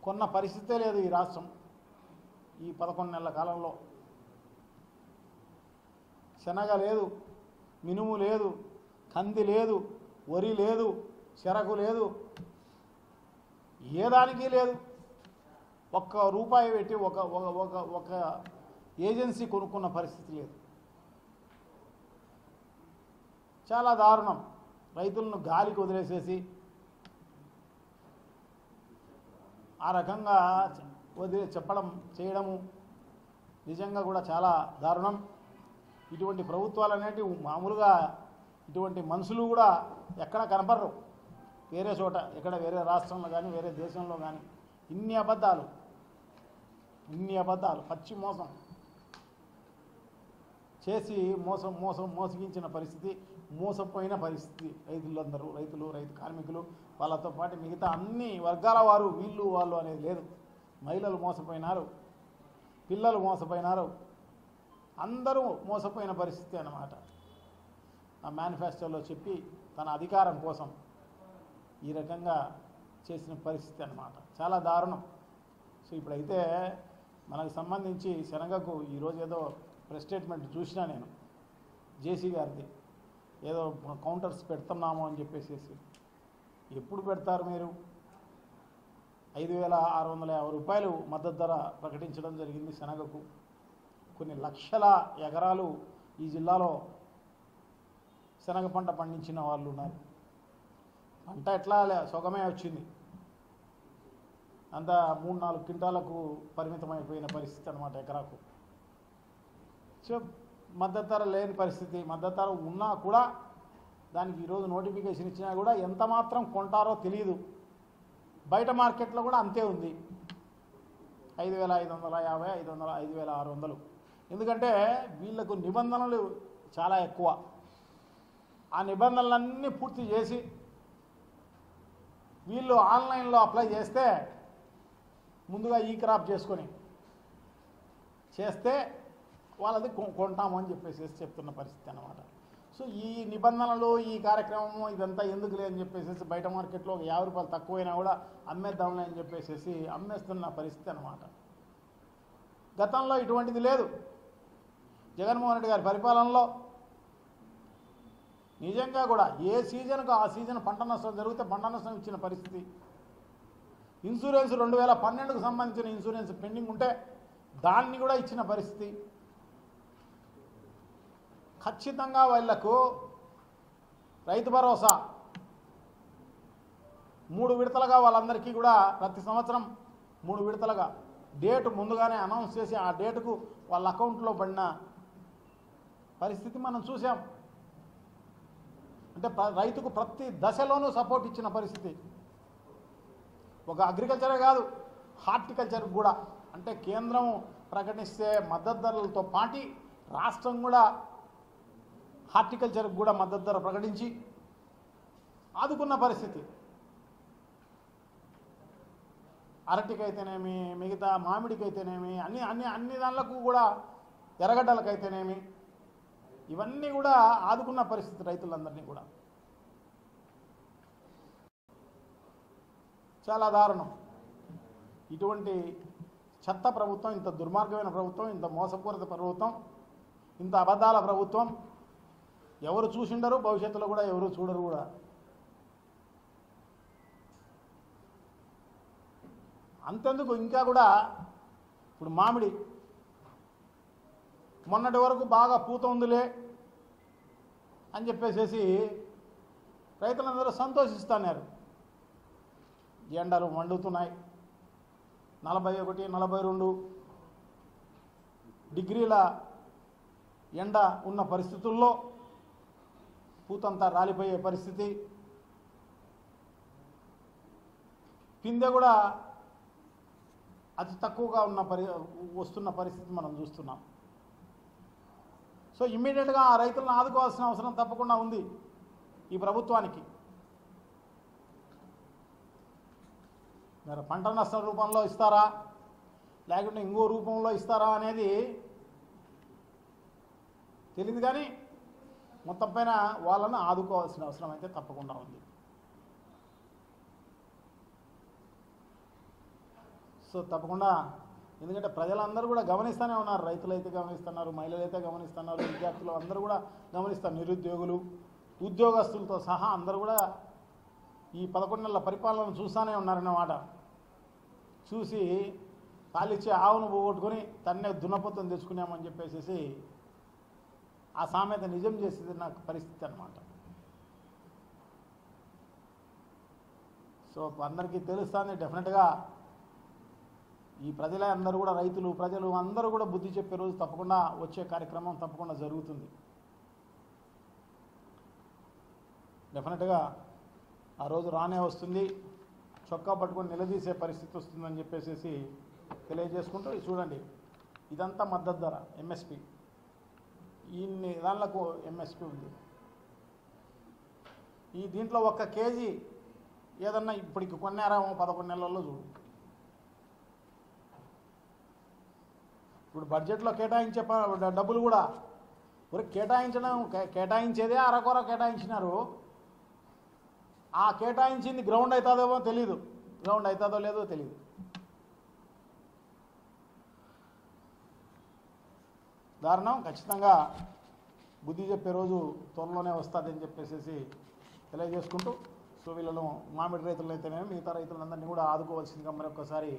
కొన్న పరిస్థితే లేదు ఈ రాష్ట్రం ఈ 11 నెలల కాలంలో. శనగ లేదు, మినుము లేదు, కంది లేదు, వరి లేదు, చెరకు లేదు, ఏ దానికి లేదు. ఒక్క రూపాయి పెట్టి ఒక ఏజెన్సీ కొనుక్కున్న పరిస్థితి లేదు. చాలా దారుణం. రైతులను గాలికి వదిలేసేసి ఆ రకంగా చెప్పడం చేయడము నిజంగా కూడా చాలా దారుణం. ఇటువంటి ప్రభుత్వాలు అనేటివి మామూలుగా ఇటువంటి మనుషులు కూడా ఎక్కడ కనపడరు. వేరే చోట ఎక్కడ వేరే రాష్ట్రంలో కానీ వేరే దేశంలో కానీ ఇన్ని అబద్ధాలు పచ్చి మోసం చేసి మోసగించిన పరిస్థితి, మోసపోయిన పరిస్థితి. రైతులందరూ రైతు కార్మికులు వాళ్ళతో పాటు మిగతా అన్ని వర్గాల వారు వీళ్ళు వాళ్ళు అనేది లేదు. మహిళలు మోసపోయినారు, పిల్లలు మోసపోయినారు, అందరూ మోసపోయిన పరిస్థితి అన్నమాట. ఆ మేనిఫెస్టోలో చెప్పి తన అధికారం కోసం ఈ రకంగా చేసిన పరిస్థితి అన్నమాట. చాలా దారుణం. సో ఇప్పుడైతే మనకు సంబంధించి శనగకు ఈరోజు ఏదో ప్రెస్ స్టేట్మెంట్ చూసినా నేను, జేసీ గారిది, ఏదో కౌంటర్స్ పెడుతున్నాము అని చెప్పేసి. ఎప్పుడు పెడతారు మీరు? 5,650 రూపాయలు మద్దతు ధర ప్రకటించడం జరిగింది శనగకు. కొన్ని లక్షల ఎకరాలు ఈ జిల్లాలో శనగ పంట పండించిన వాళ్ళు ఉన్నారు. పంట ఎట్లా సుగమే వచ్చింది, అంతా 3-4 క్వింటాలకు పరిమితమైపోయిన పరిస్థితి అన్నమాట ఎకరాకు. సో మద్దతు ధర లేని పరిస్థితి. మద్దతు ధర ఉన్నా కూడా దానికి ఈరోజు నోటిఫికేషన్ ఇచ్చినా కూడా ఎంత మాత్రం కొంటారో తెలియదు. బయట మార్కెట్లో కూడా అంతే ఉంది, 5,550, 500, 5,600. ఎందుకంటే వీళ్లకు నిబంధనలు చాలా ఎక్కువ. ఆ నిబంధనలన్నీ పూర్తి చేసి వీళ్ళు ఆన్లైన్లో అప్లై చేస్తే, ముందుగా ఈ క్రాప్ చేసుకొని చేస్తే వాళ్ళది కొంటాము అని చెప్పేసి చెప్తున్న పరిస్థితి అన్నమాట. సో ఈ నిబంధనలు, ఈ కార్యక్రమం ఇదంతా ఎందుకు లేదని చెప్పేసి బయట మార్కెట్లో 50 రూపాయలు తక్కువైనా కూడా అమ్మేద్దాంలే అని చెప్పేసి అమ్మేస్తున్న పరిస్థితి అన్నమాట. గతంలో ఇటువంటిది లేదు. జగన్మోహన్ రెడ్డి గారి పరిపాలనలో నిజంగా కూడా ఏ సీజన్కు ఆ సీజన్ పంట నష్టం జరిగితే పంట నష్టం ఇచ్చిన పరిస్థితి. ఇన్సూరెన్స్ 2012కు సంబంధించిన ఇన్సూరెన్స్ పెండింగ్ ఉంటే దాన్ని కూడా ఇచ్చిన పరిస్థితి. ఖచ్చితంగా వాళ్లకు రైతు భరోసా 3 విడతలుగా వాళ్ళందరికీ కూడా ప్రతి సంవత్సరం 3 విడతలుగా డేటు ముందుగానే అనౌన్స్ చేసి ఆ డేటుకు వాళ్ళ అకౌంట్లో పడిన పరిస్థితి మనం చూసాం. అంటే రైతుకు ప్రతి దశలోనూ సపోర్ట్ ఇచ్చిన పరిస్థితి. ఒక అగ్రికల్చరే కాదు, హార్టికల్చర్ కూడా. అంటే కేంద్రం ప్రకటిస్తే మద్దతు ధరలతో పాటు రాష్ట్రం కూడా హార్టికల్చర్కి కూడా మద్దతు ధర ప్రకటించి ఆదుకున్న పరిస్థితి. అరటికైతేనేమి, మిగతా మామిడికైతేనేమి, అన్ని దానిలకు కూడా, ఎర్రగడ్డలకైతేనేమి, ఇవన్నీ కూడా ఆదుకున్న పరిస్థితి రైతులందరినీ కూడా. చాలా దారుణం. ఇటువంటి చెత్త ప్రభుత్వం, ఇంత దుర్మార్గమైన ప్రభుత్వం, ఇంత మోసపూరిత ప్రభుత్వం, ఇంత అబద్ధాల ప్రభుత్వం ఎవరు చూసిండరు, భవిష్యత్తులో కూడా ఎవరు చూడరు కూడా. అంతెందుకు, ఇంకా కూడా ఇప్పుడు మామిడి మొన్నటి వరకు బాగా పూత ఉందిలే అని చెప్పేసి రైతులందరూ సంతోషిస్తున్నారు. ఎండలు మండుతున్నాయి, 41, 42 డిగ్రీల ఎండ ఉన్న పరిస్థితుల్లో పూతంతా రాలిపోయే పరిస్థితి. పిందె కూడా అతి తక్కువగా వస్తున్న పరిస్థితి మనం చూస్తున్నాం. సో ఇమ్మీడియట్గా ఆ రైతులను ఆదుకోవాల్సిన అవసరం తప్పకుండా ఉంది ఈ ప్రభుత్వానికి. మరి పంట నష్టం రూపంలో ఇస్తారా, లేకుంటే ఇంకో రూపంలో ఇస్తారా అనేది తెలియదు, కానీ మొత్తం పైన వాళ్ళను ఆదుకోవాల్సిన అవసరం అయితే తప్పకుండా ఉంది. సో తప్పకుండా, ఎందుకంటే ప్రజలందరూ కూడా గమనిస్తూనే ఉన్నారు, రైతులు అయితే గమనిస్తున్నారు, మహిళలు అయితే గమనిస్తున్నారు, విద్యార్థులు అందరూ కూడా గమనిస్తారు, నిరుద్యోగులు ఉద్యోగస్తులతో సహా అందరూ కూడా ఈ 11 నెలల పరిపాలనను చూస్తూనే ఉన్నారన్నమాట. చూసి పాలిచ్చే ఆవును పోగొట్టుకొని తన్నే దున్నపోతుని తెచ్చుకున్నామని చెప్పేసి ఆ సామెత నిజం చేసేది నాకు పరిస్థితి అన్నమాట. సో అందరికీ తెలుస్తుంది, డెఫినెట్గా ఈ ప్రజలే అందరూ కూడా, రైతులు ప్రజలు అందరూ కూడా బుద్ధి చెప్పే రోజు తప్పకుండా వచ్చే కార్యక్రమం తప్పకుండా జరుగుతుంది. డెఫినెట్గా ఆ రోజు రానే వస్తుంది, చొక్కా పట్టుకొని నిలదీసే పరిస్థితి వస్తుందని చెప్పేసి తెలియజేసుకుంటూ, ఇది చూడండి, ఇదంతా మద్దతు ధర ఎంఎస్పి, ఇన్ని దానిలకు ఎంఎస్పి ఉంది. ఈ దీంట్లో 1 కేజీ ఏదన్నా ఇప్పటికి కొన్నారేమో 11 నెలల్లో చూడు. ఇప్పుడు బడ్జెట్లో కేటాయించే డబ్బులు కూడా కేటాయించేదే అరకొర కేటాయించినారు. ఆ కేటాయించింది గ్రౌండ్ అవుతుందేమో తెలీదు, గ్రౌండ్ అవుతుందో లేదో తెలియదు. దారుణం. ఖచ్చితంగా బుద్ధి చెప్పే రోజు త్వరలోనే వస్తుందని చెప్పేసి తెలియజేసుకుంటూ, సో వీళ్ళను మామిడి రైతులైతేనే మిగతా రైతులందరినీ కూడా ఆదుకోవాల్సిందిగా మరొకసారి